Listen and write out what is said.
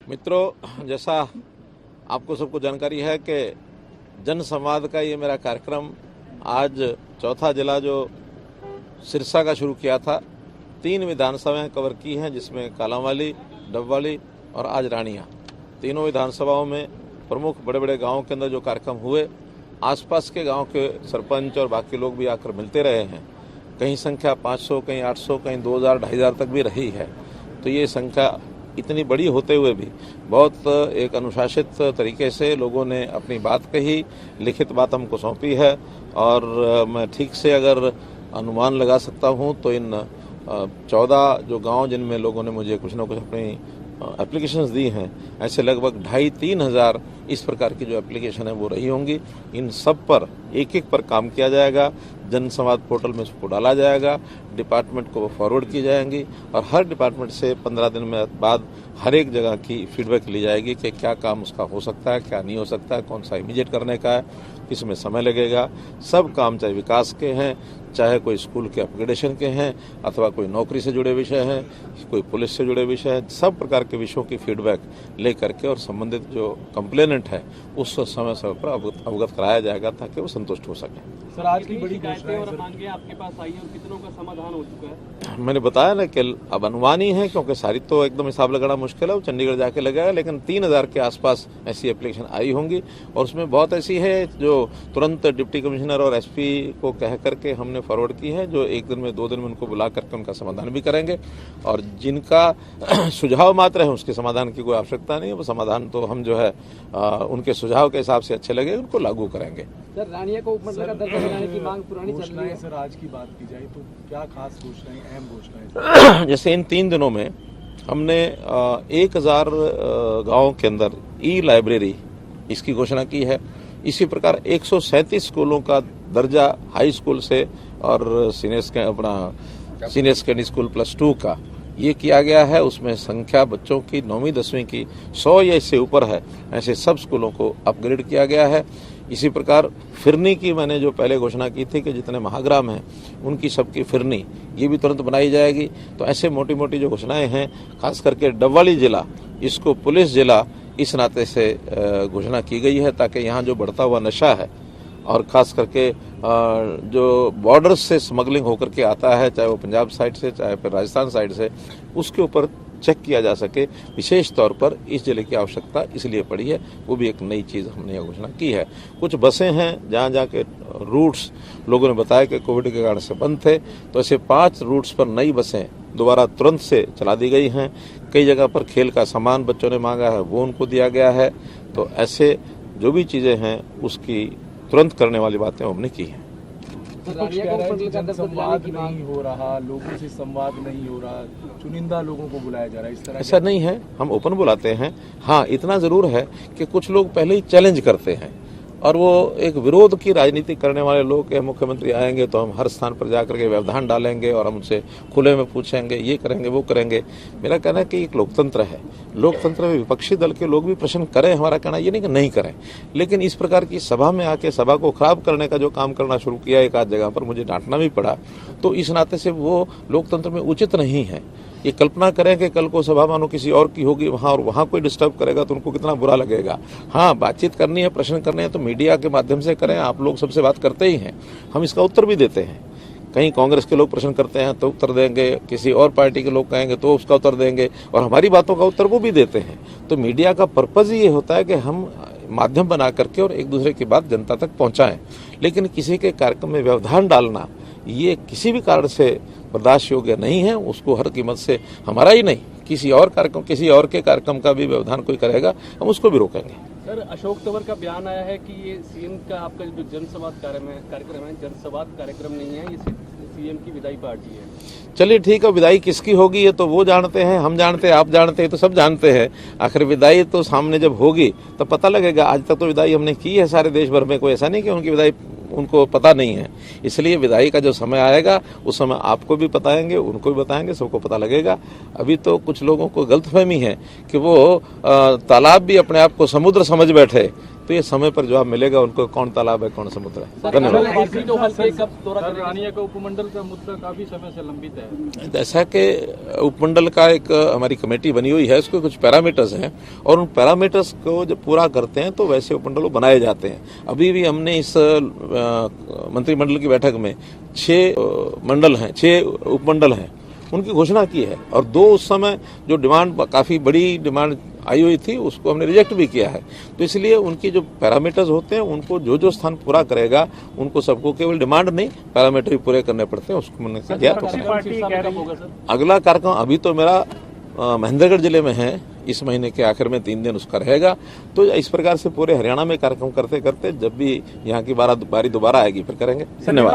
मित्रों, जैसा आपको सबको जानकारी है कि जन संवाद का ये मेरा कार्यक्रम आज चौथा जिला जो सिरसा का शुरू किया था, 3 विधानसभाएं कवर की हैं, जिसमें कालांवाली, डबवाली और आज रानिया। तीनों विधानसभाओं में प्रमुख बड़े बड़े गांवों के अंदर जो कार्यक्रम हुए, आसपास के गांव के सरपंच और बाकी लोग भी आकर मिलते रहे हैं। कहीं संख्या 500, कहीं 800, कहीं 2000, 2500 तक भी रही है। तो ये संख्या इतनी बड़ी होते हुए भी बहुत एक अनुशासित तरीके से लोगों ने अपनी बात कही, लिखित बात हमको सौंपी है। और मैं ठीक से अगर अनुमान लगा सकता हूं तो इन 14 जो गांव जिनमें लोगों ने मुझे कुछ न कुछ अपनी एप्लीकेशंस दी हैं, ऐसे लगभग 2,500-3 हज़ार इस प्रकार की जो एप्लीकेशन है वो रही होंगी। इन सब पर एक एक पर काम किया जाएगा, जन संवाद पोर्टल में उसको डाला जाएगा, डिपार्टमेंट को फॉरवर्ड की जाएंगी और हर डिपार्टमेंट से 15 दिन में बाद हर एक जगह की फीडबैक ली जाएगी कि क्या काम उसका हो सकता है, क्या नहीं हो सकता है, कौन सा इमीडिएट करने का है, किसमें समय लगेगा। सब काम चाहे विकास के हैं, चाहे कोई स्कूल के अपग्रेडेशन के हैं, अथवा कोई नौकरी से जुड़े विषय हैं, कोई पुलिस से जुड़े विषय हैं, सब प्रकार के विषयों की फीडबैक ले करके और संबंधित जो कंप्लेनेंट है उस समय पर अवगत कराया जाएगा ताकि वो संतुष्ट हो सके। सर, आज की बड़ी शिकायतें और मांगे आपके पास आई है और कितनों का समाधान हो चुका है? मैंने बताया ना कि अब अनुमान ही है, क्योंकि सारी तो एकदम हिसाब लगाना मुश्किल है, वो चंडीगढ़ जाके लगाया, लेकिन 3000 के आसपास ऐसी एप्लीकेशन आई होंगी। और उसमें बहुत ऐसी है जो तुरंत डिप्टी कमिश्नर और एसपी को कह करके हमने फॉरवर्ड की है, जो 1 दिन में 2 दिन में उनको बुला करके उनका समाधान भी करेंगे। और जिनका सुझाव मात्र है उसके समाधान की कोई आवश्यकता नहीं है, वो समाधान तो हम जो है उनके सुझाव के हिसाब से अच्छे लगे उनको लागू करेंगे। सर, रानिया को उपमंडल का दर्जा दिलाने की मांग पुरानी चल रही है। सर, आज की बात की जाए तो क्या खास घोषणाएं, अहम घोषणाएं? जैसे इन 3 दिनों में हमने 1000 गांवों के अंदर ई लाइब्रेरी इसकी घोषणा की है। इसी प्रकार 137 स्कूलों का दर्जा हाई स्कूल से और सीनियर सेकेंडरी स्कूल +2 का ये किया गया है। उसमें संख्या बच्चों की 9वीं 10वीं की 100 या इससे ऊपर है, ऐसे सब स्कूलों को अपग्रेड किया गया है। इसी प्रकार फिरनी की मैंने जो पहले घोषणा की थी कि जितने महाग्राम हैं उनकी सबकी फिरनी ये भी तुरंत बनाई जाएगी। तो ऐसे मोटी मोटी जो घोषणाएं हैं, खास करके डबवाली जिला, इसको पुलिस जिला इस नाते से घोषणा की गई है ताकि यहाँ जो बढ़ता हुआ नशा है और खास करके जो बॉर्डर से स्मगलिंग होकर के आता है, चाहे वो पंजाब साइड से चाहे फिर राजस्थान साइड से, उसके ऊपर चेक किया जा सके। विशेष तौर पर इस जिले की आवश्यकता इसलिए पड़ी है, वो भी एक नई चीज़ हमने घोषणा की है। कुछ बसें हैं जहाँ जहाँ के रूट्स लोगों ने बताया कि कोविड के कारण से बंद थे, तो ऐसे 5 रूट्स पर नई बसें दोबारा तुरंत से चला दी गई हैं। कई जगह पर खेल का सामान बच्चों ने मांगा है वो उनको दिया गया है। तो ऐसे जो भी चीज़ें हैं उसकी तुरंत करने वाली बातें हमने की हैं। संवाद नहीं हो रहा, लोगों से संवाद नहीं हो रहा, चुनिंदा लोगों को बुलाया जा रहा है, इस तरह ऐसा नहीं है, हम ओपन बुलाते हैं। हाँ, इतना जरूर है कि कुछ लोग पहले ही चैलेंज करते हैं और वो एक विरोध की राजनीति करने वाले लोग के मुख्यमंत्री आएंगे तो हम हर स्थान पर जाकर के व्यवधान डालेंगे और हम उनसे खुले में पूछेंगे, ये करेंगे वो करेंगे। मेरा कहना है कि एक लोकतंत्र है, लोकतंत्र में विपक्षी दल के लोग भी प्रश्न करें, हमारा कहना ये नहीं कि नहीं करें, लेकिन इस प्रकार की सभा में आके सभा को खराब करने का जो काम करना शुरू किया एक आध जगह पर, मुझे डांटना भी पड़ा। तो इस नाते से वो लोकतंत्र में उचित नहीं है। ये कल्पना करें कि कल को सभा मानो किसी और की होगी वहाँ और वहाँ कोई डिस्टर्ब करेगा तो उनको कितना बुरा लगेगा। हाँ, बातचीत करनी है, प्रश्न करने हैं तो मीडिया के माध्यम से करें, आप लोग सबसे बात करते ही हैं, हम इसका उत्तर भी देते हैं। कहीं कांग्रेस के लोग प्रश्न करते हैं तो उत्तर देंगे, किसी और पार्टी के लोग कहेंगे तो उसका उत्तर देंगे और हमारी बातों का उत्तर वो भी देते हैं। तो मीडिया का पर्पज़ ये होता है कि हम माध्यम बना करके और एक दूसरे की बात जनता तक पहुँचाएँ। लेकिन किसी के कार्यक्रम में व्यवधान डालना ये किसी भी कारण से बर्दाश्त योग्य नहीं है। उसको हर कीमत से, हमारा ही नहीं, किसी और के कार्यक्रम का भी व्यवधान कोई करेगा हम उसको भी रोकेंगे। सर, अशोक तंवर का बयान आया है कि ये सीएम का आपका जो जनसंवाद कार्यक्रम है, जनसंवाद कार्यक्रम नहीं है, ये सीएम की विदाई पार्टी है। चलिए ठीक है, विदाई किसकी होगी ये तो वो जानते हैं, हम जानते हैं, आप जानते हैं, तो सब जानते हैं। आखिर विदाई तो सामने जब होगी तो पता लगेगा। आज तक तो विदाई हमने की है सारे देश भर में, कोई ऐसा नहीं कि उनकी विदाई उनको पता नहीं है। इसलिए विदाई का जो समय आएगा उस समय आपको भी बताएंगे, उनको भी बताएंगे, सबको पता लगेगा। अभी तो कुछ लोगों को गलतफहमी है कि वो तालाब भी अपने आप को समुद्र समझ बैठे तो ये समय पर जवाब मिलेगा उनको, कौन तालाब है कौन समुद्र है। धन्यवाद। रानिया का उपमंडल का मुद्दा काफी समय से लंबित है। जैसा कि उपमंडल का एक हमारी कमेटी बनी हुई है, उसके कुछ पैरामीटर्स हैं और उन पैरामीटर्स को जब पूरा करते हैं तो वैसे उपमंडल बनाए जाते हैं। अभी भी हमने इस मंत्रिमंडल की बैठक में 6 उपमंडल हैं, उनकी घोषणा की है और 2 उस समय जो डिमांड, काफी बड़ी डिमांड आई हुई थी, उसको हमने रिजेक्ट भी किया है। तो इसलिए उनकी जो पैरामीटर्स होते हैं उनको जो स्थान पूरा करेगा उनको सबको केवल डिमांड नहीं पैरामीटर भी पूरे करने पड़ते हैं, उसको मैंने किया। तो अगला कार्यक्रम अभी तो मेरा महेंद्रगढ़ जिले में है, इस महीने के आखिर में 3 दिन उसका रहेगा। तो इस प्रकार से पूरे हरियाणा में कार्यक्रम करते करते जब भी यहाँ की बारी दोबारा आएगी फिर करेंगे। धन्यवाद।